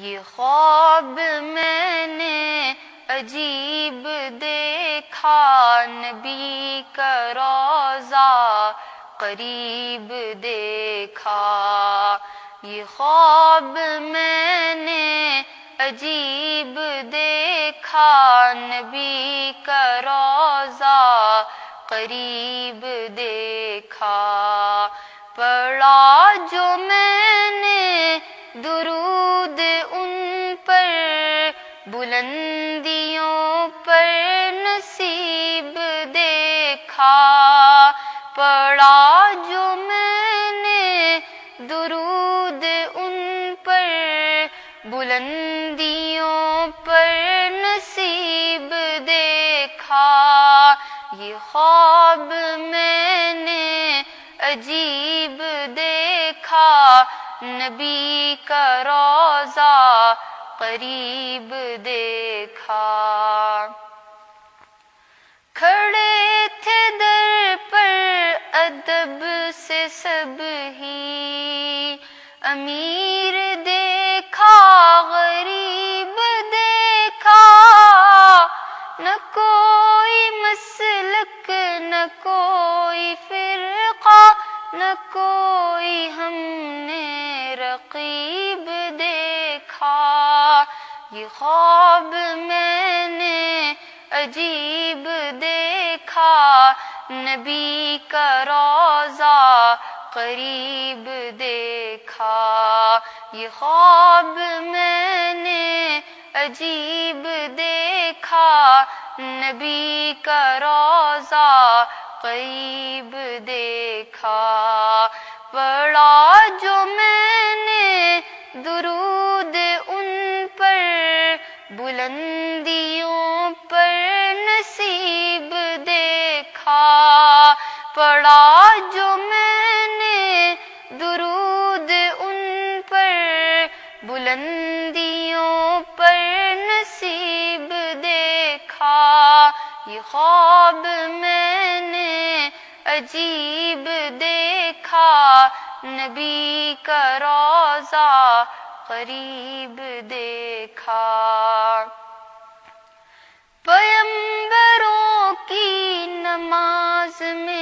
یہ خواب میں نے عجیب دیکھا، نبی کا روضہ قریب دیکھا۔ یہ خواب میں نے عجیب دیکھا، نبی کا روضہ قریب دیکھا۔ پڑھا جو میں نے درود ان پر، بلندیوں پر نصیب دیکھا۔ پڑھا جو میں نے درود ان پر، بلندیوں پر نصیب دیکھا۔ یہ خواب میں نے عجیب دیکھا، نبی کا روضہ قریب دیکھا۔ کھڑے تھے در پر ادب سے سب ہی، امیر دیکھا غریب دیکھا۔ نہ کوئی مسلک نہ کوئی فرقہ، نہ کوئی ہم نے رقیب دیکھا۔ یہ خواب میں نے عجیب دیکھا، نبی کا روضہ قریب دیکھا۔ یہ خواب میں نے عجیب دیکھا، نبی کا روضہ قریب دیکھا۔ پڑھا جو میں نے درود ان پر، بلندیوں پر نصیب دیکھا۔ پڑھا جو میں نے درود ان پر، بلندیوں پر نصیب دیکھا۔ یہ خواب میں نے عجیب دیکھا، نبی کا روضہ قریب دیکھا۔ پیغمبروں کی نماز میں